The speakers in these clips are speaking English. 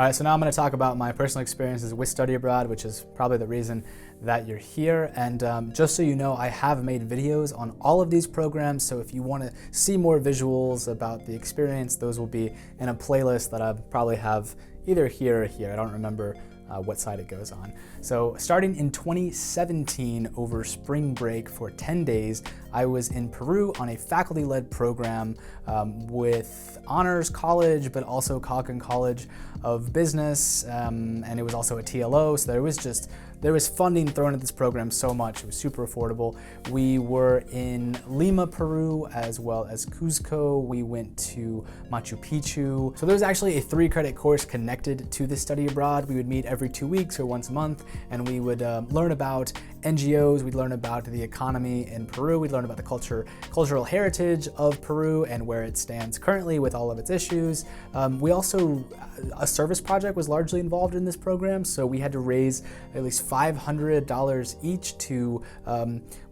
All right, so now I'm going to talk about my personal experiences with study abroad, which is probably the reason that you're here. And just so you know, I have made videos on all of these programs, so if you want to see more visuals about the experience, those will be in a playlist that I probably have either here or here. I don't remember what side it goes on. So starting in 2017 over spring break for 10 days, I was in Peru on a faculty-led program with honors college, but also Coggin College of Business, and it was also a TLO, so there was funding thrown at this program so much. It was super affordable. We were in Lima, Peru, as well as Cuzco. We went to Machu Picchu. So there was actually a 3-credit course connected to this study abroad. We would meet every 2 weeks or once a month, and we would learn about NGOs, we'd learn about the economy in Peru, we'd learn about the cultural heritage of Peru and where it stands currently with all of its issues. We also, a service project was largely involved in this program, so we had to raise at least $500 each to,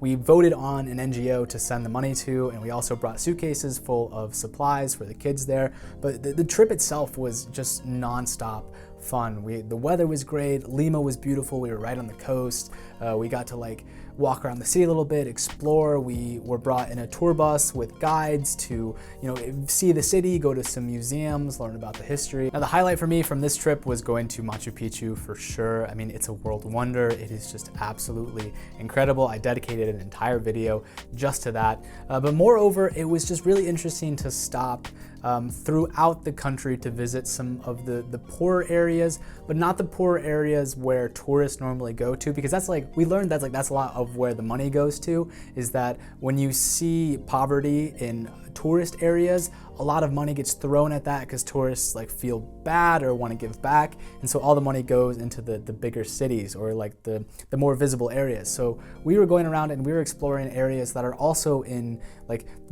we voted on an NGO to send the money to, and we also brought suitcases full of supplies for the kids there. But the trip itself was just nonstop fun. The weather was great, Lima was beautiful, we were right on the coast, we got to walk around the city a little bit, explore. We were brought in a tour bus with guides to, see the city, go to some museums, learn about the history. Now the highlight for me from this trip was going to Machu Picchu for sure. I mean, it's a world wonder. It is just absolutely incredible. I dedicated an entire video just to that. But moreover, it was just really interesting to stop throughout the country to visit some of the poorer areas, but not the poor areas where tourists normally go to, because we learned that's a lot of where the money goes to, is that when you see poverty in tourist areas, a lot of money gets thrown at that because tourists feel bad or want to give back, and so all the money goes into the bigger cities or the more visible areas. So we were going around and we were exploring areas that are also in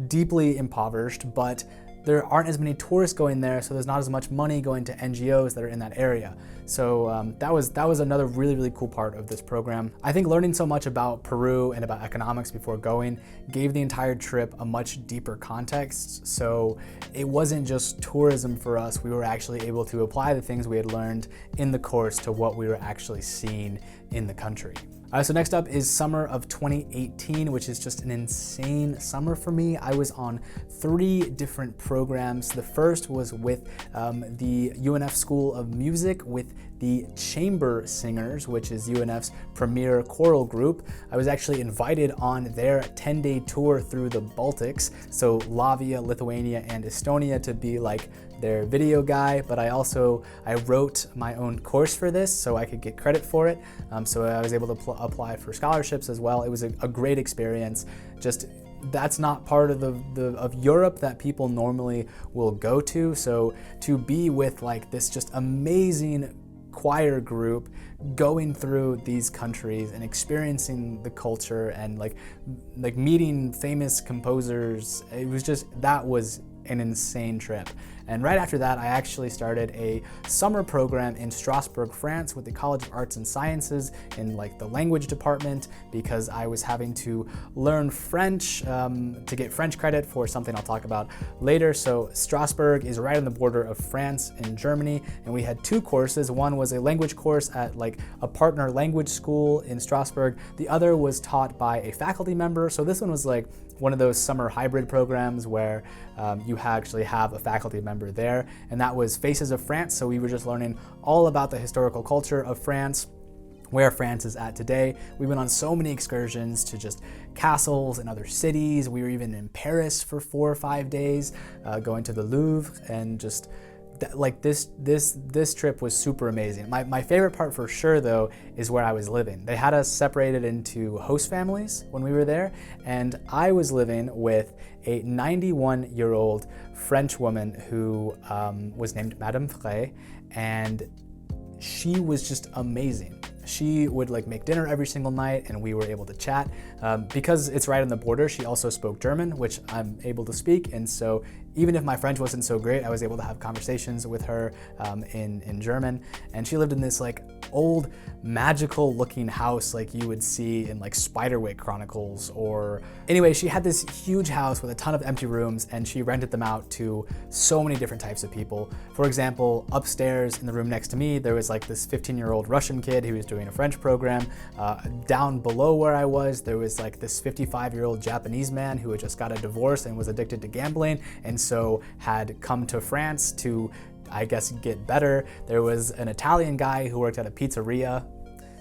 deeply impoverished, but there aren't as many tourists going there, so there's not as much money going to NGOs that are in that area. So that was another really, really cool part of this program. I think learning so much about Peru and about economics before going gave the entire trip a much deeper context. So it wasn't just tourism for us, we were actually able to apply the things we had learned in the course to what we were actually seeing in the country. All right, so next up is summer of 2018, which is just an insane summer for me. I was on 3 different programs. The first was with the UNF School of Music with the Chamber Singers, which is UNF's premier choral group. I was actually invited on their 10-day tour through the Baltics, so Latvia, Lithuania, and Estonia, to be their video guy, but I wrote my own course for this so I could get credit for it. So I was able to apply for scholarships as well. It was a great experience. Just that's not part of Europe that people normally will go to. So to be with this just amazing choir group going through these countries and experiencing the culture and meeting famous composers, that was an insane trip. And right after that, I actually started a summer program in Strasbourg, France with the College of Arts and Sciences in the language department, because I was having to learn French to get French credit for something I'll talk about later. So Strasbourg is right on the border of France and Germany, and we had 2 courses. One was a language course at a partner language school in Strasbourg. The other was taught by a faculty member. So this one was one of those summer hybrid programs where you actually have a faculty member there, and that was Faces of France. So we were just learning all about the historical culture of France, where France is at today. We went on so many excursions to just castles and other cities. We were even in Paris for 4 or 5 days, going to the Louvre, and just this trip was super amazing. My favorite part for sure though is where I was living. They had us separated into host families when we were there, and I was living with a 91-year-old French woman who was named Madame Frey, and she was just amazing. She would make dinner every single night, and we were able to chat. Because it's right on the border, she also spoke German, which I'm able to speak, and so even if my French wasn't so great, I was able to have conversations with her in German. And she lived in this old magical looking house like you would see in like Spiderwick Chronicles. Or anyway, she had this huge house with a ton of empty rooms, and she rented them out to so many different types of people. For example, upstairs in the room next to me, there was like this 15-year-old Russian kid who was doing a French program. Down below where I was, there was like this 55-year-old Japanese man who had just got a divorce and was addicted to gambling, and so had come to France to, I guess, get better. There was an Italian guy who worked at a pizzeria,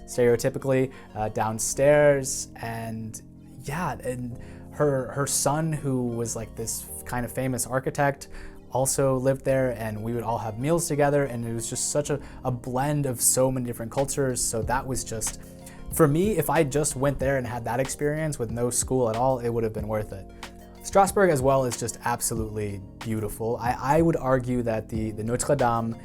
stereotypically, downstairs, and yeah, and her son, who was like this kind of famous architect, also lived there, and we would all have meals together, and it was just such a blend of so many different cultures. So that was just, for me, if I just went there and had that experience with no school at all, it would have been worth it. Strasbourg as well is just absolutely beautiful. I would argue that the Notre Dame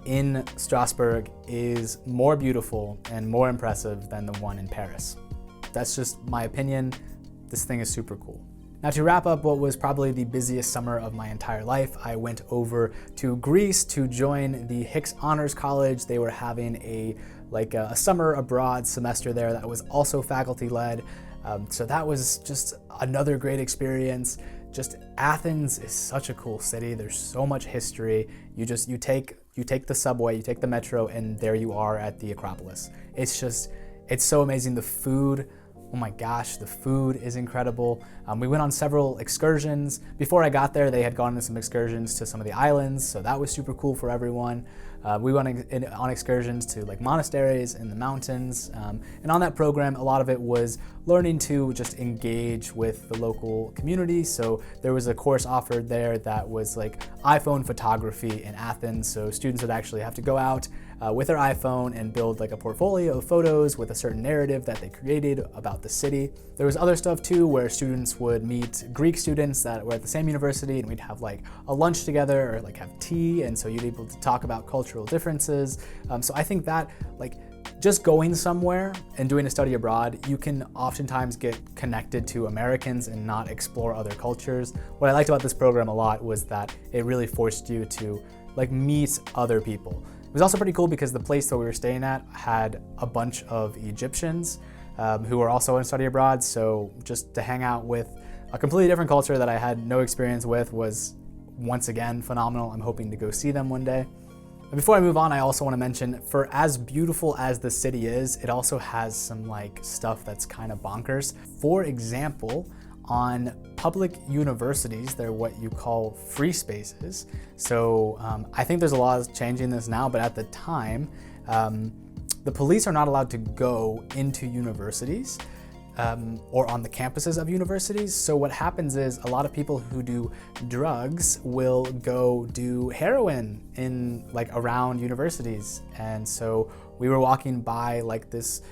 in Strasbourg is more beautiful and more impressive than the one in Paris. That's just my opinion. This thing is super cool. Now, to wrap up what was probably the busiest summer of my entire life, I went over to Greece to join the Hicks Honors College. They were having a summer abroad semester there that was also faculty led. So that was just another great experience. Just Athens is such a cool city. There's so much history. You take the subway, you take the metro, and there you are at the Acropolis. It's so amazing. The food, oh my gosh, the food is incredible. We went on several excursions. Before I got there, they had gone on some excursions to some of the islands, so that was super cool for everyone. We went on excursions to like monasteries in the mountains, and on that program, a lot of it was learning to just engage with the local community. So there was a course offered there that was like iPhone photography in Athens. So students would actually have to go out with their iPhone and build like a portfolio of photos with a certain narrative that they created about the city. There was other stuff too, where students would meet Greek students that were at the same university, and we'd have like a lunch together or like have tea, and so you'd be able to talk about cultural differences. So I think that like just going somewhere and doing a study abroad, you can oftentimes get connected to Americans and not explore other cultures. What I liked about this program a lot was that it really forced you to like meet other people. It was also pretty cool because the place that we were staying at had a bunch of Egyptians who were also in study abroad. So just to hang out with a completely different culture that I had no experience with was once again phenomenal. I'm hoping to go see them one day. And before I move on, I also want to mention, for as beautiful as the city is, it also has some like stuff that's kind of bonkers. For example, on public universities, they're what you call free spaces. So I think there's a lot of changing this now, but at the time, the police are not allowed to go into universities or on the campuses of universities. So what happens is a lot of people who do drugs will go do heroin in like around universities. And so we were walking by like this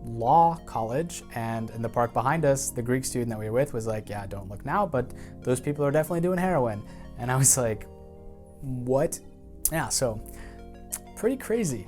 law college, and in the park behind us, the Greek student that we were with was like, yeah, don't look now, but those people are definitely doing heroin. And I was like, what? Yeah, so pretty crazy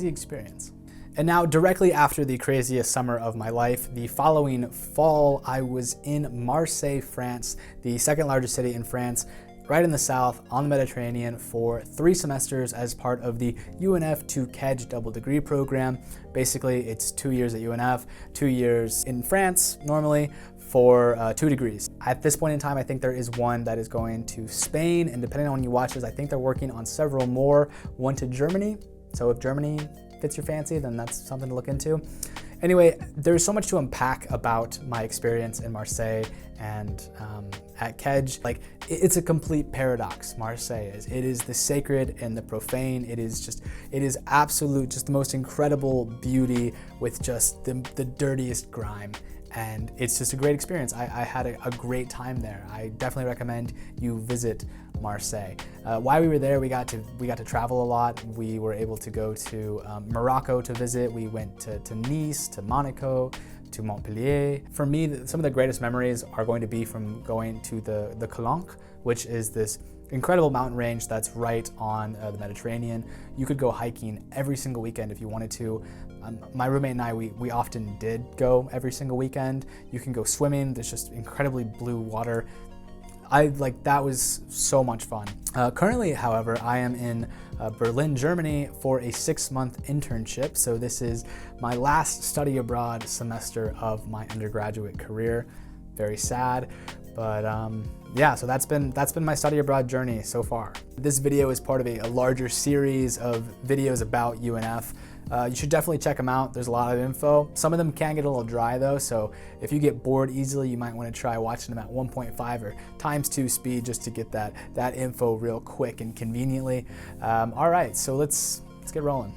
experience. And now, directly after the craziest summer of my life, the following fall, I was in Marseille, France, the second largest city in France, right in the south on the Mediterranean, for 3 semesters as part of the UNF to Kedge double degree program. Basically, it's 2 years at UNF, 2 years in France normally, for 2 degrees. At this point in time, I think there is one that is going to Spain, and depending on when you watch this, I think they're working on several more, one to Germany. So if Germany fits your fancy, then that's something to look into. Anyway, there's so much to unpack about my experience in Marseille and at Kedge. Like, it's a complete paradox, Marseille is. It is the sacred and the profane. It is absolute, just the most incredible beauty with just the dirtiest grime. And it's just a great experience. I had a great time there. I definitely recommend you visit Marseille. While we were there, we got to travel a lot. We were able to go to Morocco to visit. We went to Nice, to Monaco, to Montpellier. For me, some of the greatest memories are going to be from going to the Coggin, which is this incredible mountain range that's right on the Mediterranean. You could go hiking every single weekend if you wanted to. My roommate and I, we often did go every single weekend. You can go swimming. There's just incredibly blue water. That was so much fun. Currently, however, I am in Berlin, Germany for a 6-month internship. So this is my last study abroad semester of my undergraduate career. Very sad, but yeah, so that's been my study abroad journey so far. This video is part of a larger series of videos about UNF. You should definitely check them out. There's a lot of info. Some of them can get a little dry though, so if you get bored easily, you might want to try watching them at 1.5 or ×2 speed just to get that info real quick and conveniently. All right, so let's get rolling.